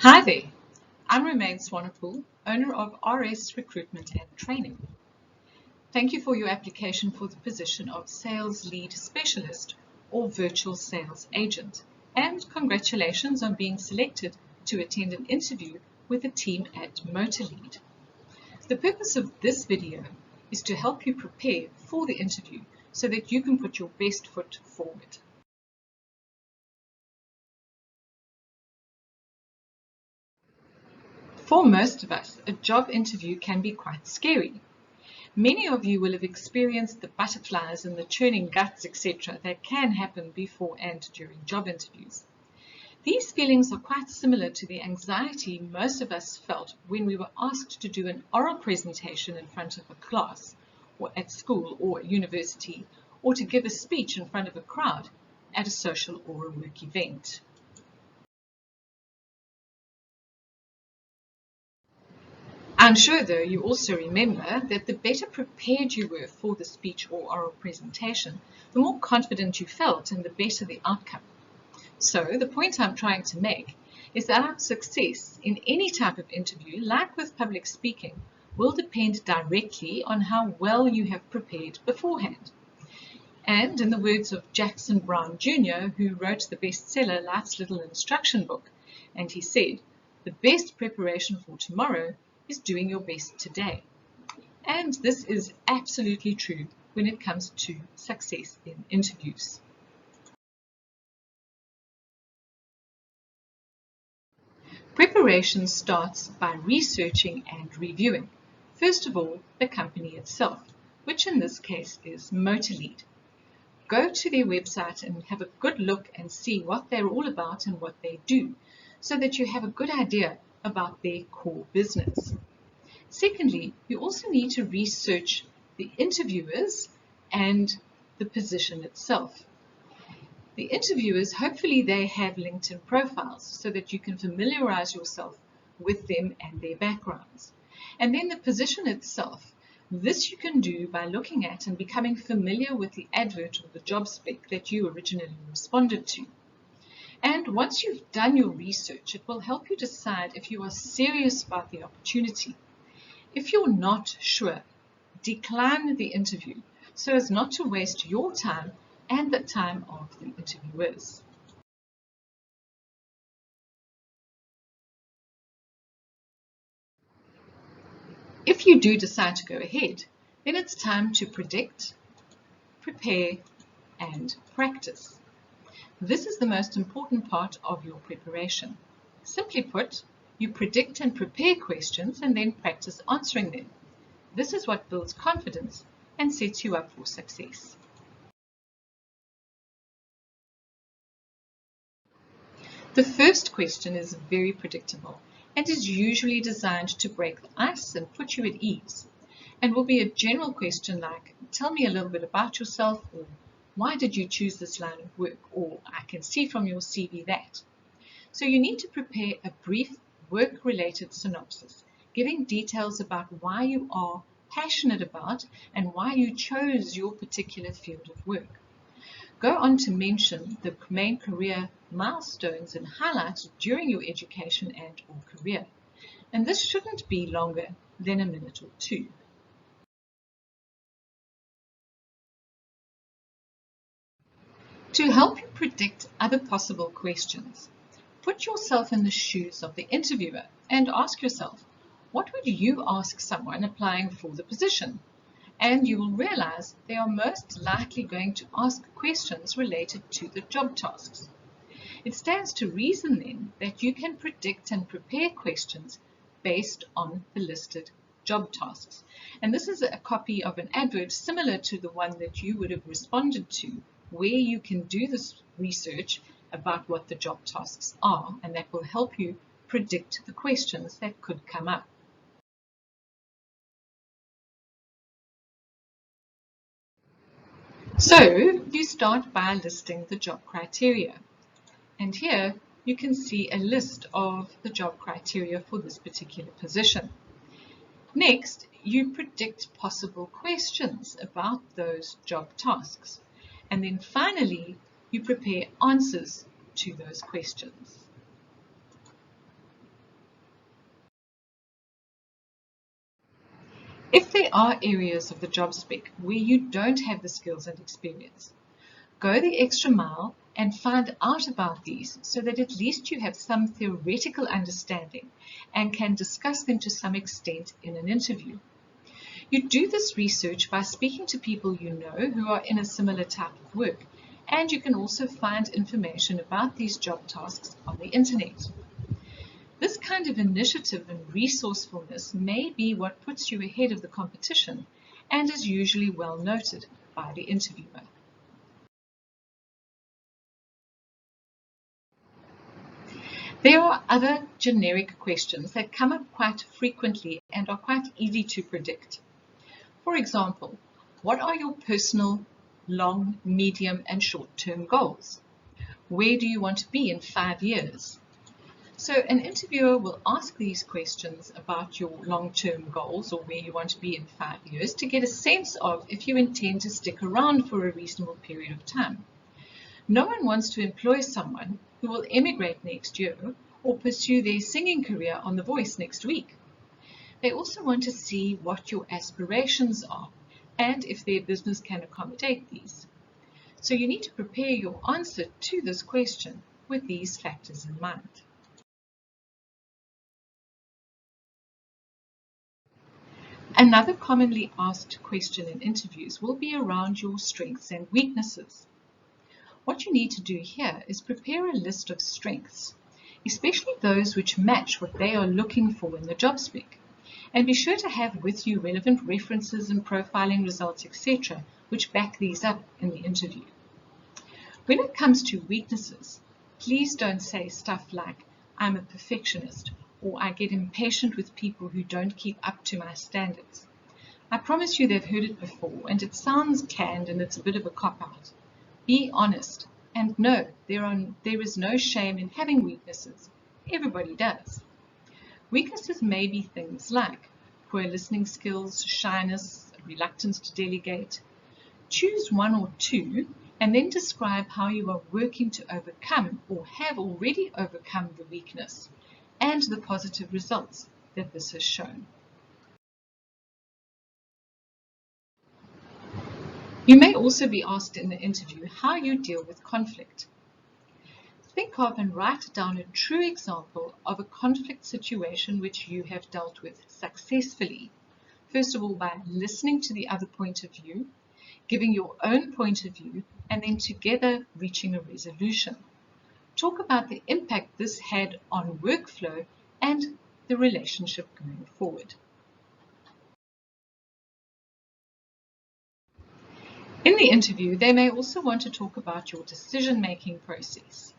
Hi there, I'm Romaine Swanepoel, owner of RS Recruitment and Training. Thank you for your application for the position of Sales Lead Specialist or Virtual Sales Agent, and congratulations on being selected to attend an interview with the team at MotorLead. The purpose of this video is to help you prepare for the interview so that you can put your best foot forward. For most of us, a job interview can be quite scary. Many of you will have experienced the butterflies and the churning guts, etc. that can happen before and during job interviews. These feelings are quite similar to the anxiety most of us felt when we were asked to do an oral presentation in front of a class, or at school or university, or to give a speech in front of a crowd at a social or a work event. I'm sure, though, you also remember that the better prepared you were for the speech or oral presentation, the more confident you felt and the better the outcome. So the point I'm trying to make is that our success in any type of interview, like with public speaking, will depend directly on how well you have prepared beforehand. And in the words of Jackson Brown Jr., who wrote the bestseller Life's Little Instruction Book, and he said, "The best preparation for tomorrow is doing your best today." And this is absolutely true when it comes to success in interviews. Preparation starts by researching and reviewing. First of all, the company itself, which in this case is MotorLead. Go to their website and have a good look and see what they're all about and what they do, so that you have a good idea about their core business. Secondly, you also need to research the interviewers and the position itself. The interviewers, hopefully they have LinkedIn profiles so that you can familiarize yourself with them and their backgrounds. And then the position itself. This you can do by looking at and becoming familiar with the advert or the job spec that you originally responded to. And once you've done your research, it will help you decide if you are serious about the opportunity. If you're not sure, decline the interview so as not to waste your time and the time of the interviewers. If you do decide to go ahead, then it's time to predict, prepare, and practice. This is the most important part of your preparation. Simply put, you predict and prepare questions and then practice answering them. This is what builds confidence and sets you up for success. The first question is very predictable and is usually designed to break the ice and put you at ease, and will be a general question like, "Tell me a little bit about yourself," or "Why did you choose this line of work?" or "I can see from your CV that." So you need to prepare a brief work-related synopsis, giving details about why you are passionate about and why you chose your particular field of work. Go on to mention the main career milestones and highlights during your education and or career. And this shouldn't be longer than a minute or two. To help you predict other possible questions, put yourself in the shoes of the interviewer and ask yourself, what would you ask someone applying for the position? And you will realize they are most likely going to ask questions related to the job tasks. It stands to reason then that you can predict and prepare questions based on the listed job tasks. And this is a copy of an advert similar to the one that you would have responded to, where you can do this research about what the job tasks are, and that will help you predict the questions that could come up. So you start by listing the job criteria. And here you can see a list of the job criteria for this particular position. Next, you predict possible questions about those job tasks. And then finally, you prepare answers to those questions. If there are areas of the job spec where you don't have the skills and experience, go the extra mile and find out about these so that at least you have some theoretical understanding and can discuss them to some extent in an interview. You do this research by speaking to people you know who are in a similar type of work, and you can also find information about these job tasks on the internet. This kind of initiative and resourcefulness may be what puts you ahead of the competition and is usually well noted by the interviewer. There are other generic questions that come up quite frequently and are quite easy to predict. For example, what are your personal, long, medium, and short-term goals? Where do you want to be in 5 years? So an interviewer will ask these questions about your long-term goals or where you want to be in 5 years to get a sense of if you intend to stick around for a reasonable period of time. No one wants to employ someone who will emigrate next year or pursue their singing career on The Voice next week. They also want to see what your aspirations are and if their business can accommodate these. So you need to prepare your answer to this question with these factors in mind. Another commonly asked question in interviews will be around your strengths and weaknesses. What you need to do here is prepare a list of strengths, especially those which match what they are looking for in the job spec. And be sure to have with you relevant references and profiling results, etc., which back these up in the interview. When it comes to weaknesses, please don't say stuff like, I'm a perfectionist, or I get impatient with people who don't keep up to my standards. I promise you they've heard it before, and it sounds canned and it's a bit of a cop-out. Be honest, and no, there is no shame in having weaknesses. Everybody does. Weaknesses may be things like poor listening skills, shyness, reluctance to delegate. Choose one or two and then describe how you are working to overcome or have already overcome the weakness and the positive results that this has shown. You may also be asked in the interview how you deal with conflict. Think of and write down a true example of a conflict situation which you have dealt with successfully. First of all, by listening to the other point of view, giving your own point of view, and then together reaching a resolution. Talk about the impact this had on workflow and the relationship going forward. In the interview, they may also want to talk about your decision-making process.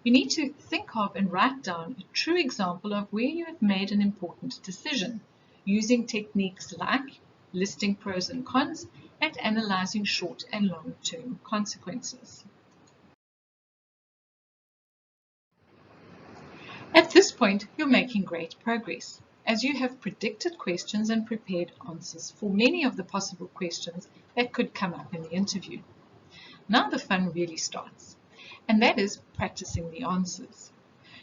You need to think of and write down a true example of where you have made an important decision, using techniques like listing pros and cons and analyzing short and long-term consequences. At this point, you're making great progress, as you have predicted questions and prepared answers for many of the possible questions that could come up in the interview. Now the fun really starts, and that is practicing the answers.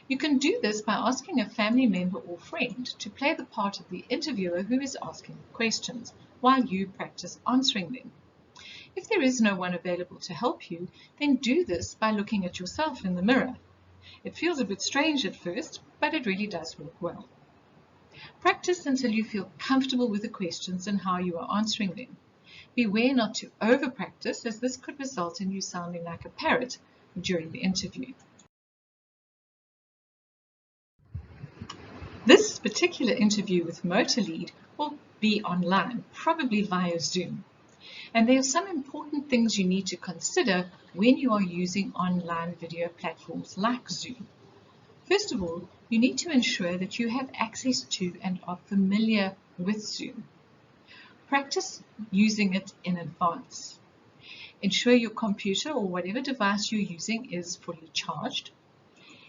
You can do this by asking a family member or friend to play the part of the interviewer who is asking the questions, while you practice answering them. If there is no one available to help you, then do this by looking at yourself in the mirror. It feels a bit strange at first, but it really does work well. Practice until you feel comfortable with the questions and how you are answering them. Beware not to over-practice, as this could result in you sounding like a parrot during the interview. This particular interview with MotorLead will be online, probably via Zoom. And there are some important things you need to consider when you are using online video platforms like Zoom. First of all, you need to ensure that you have access to and are familiar with Zoom. Practice using it in advance. Ensure your computer or whatever device you're using is fully charged.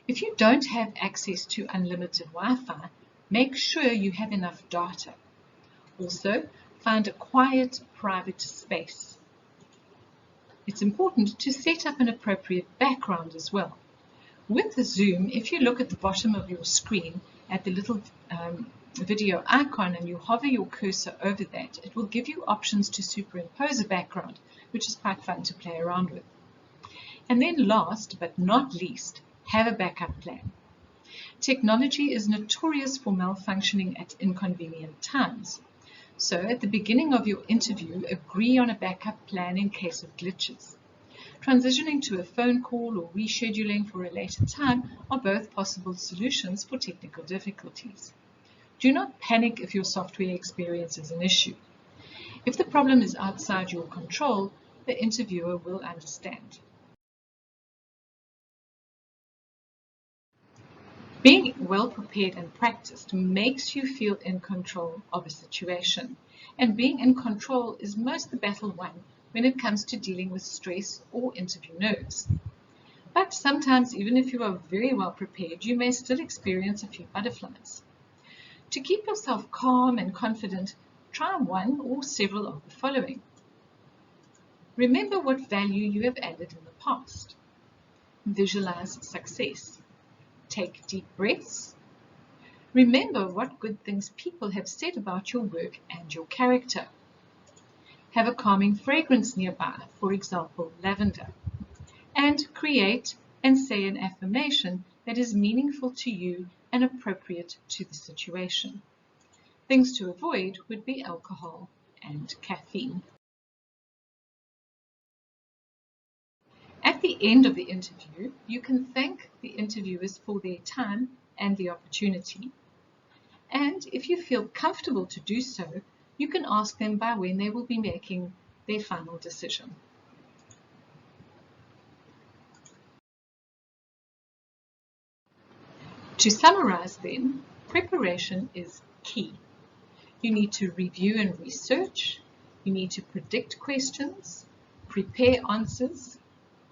If you don't have access to unlimited Wi-Fi, make sure you have enough data. Also, find a quiet, private space. It's important to set up an appropriate background as well. With the Zoom, if you look at the bottom of your screen at the little video icon and you hover your cursor over that, it will give you options to superimpose a background, which is quite fun to play around with. And then last but not least, have a backup plan. Technology is notorious for malfunctioning at inconvenient times. So at the beginning of your interview, agree on a backup plan in case of glitches. Transitioning to a phone call or rescheduling for a later time are both possible solutions for technical difficulties. Do not panic if your software experiences an issue. If the problem is outside your control, the interviewer will understand. Being well prepared and practiced makes you feel in control of a situation. And being in control is most the battle won when it comes to dealing with stress or interview nerves. But sometimes, even if you are very well prepared, you may still experience a few butterflies. To keep yourself calm and confident, try one or several of the following. Remember what value you have added in the past. Visualize success. Take deep breaths. Remember what good things people have said about your work and your character. Have a calming fragrance nearby, for example, lavender. And create and say an affirmation that is meaningful to you and appropriate to the situation. Things to avoid would be alcohol and caffeine. At the end of the interview, you can thank the interviewers for their time and the opportunity. And if you feel comfortable to do so, you can ask them by when they will be making their final decision. To summarize then, preparation is key. You need to review and research. You need to predict questions, prepare answers,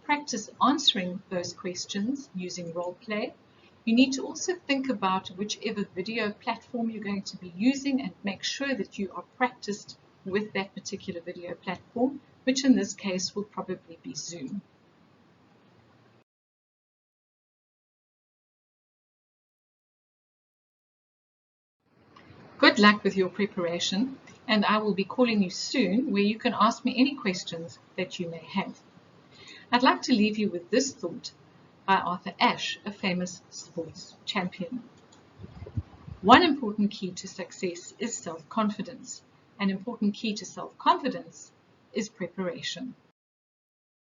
practice answering those questions using role play. You need to also think about whichever video platform you're going to be using and make sure that you are practiced with that particular video platform, which in this case will probably be Zoom. Good luck with your preparation, and I will be calling you soon where you can ask me any questions that you may have. I'd like to leave you with this thought by Arthur Ashe, a famous sports champion. One important key to success is self-confidence. An important key to self-confidence is preparation.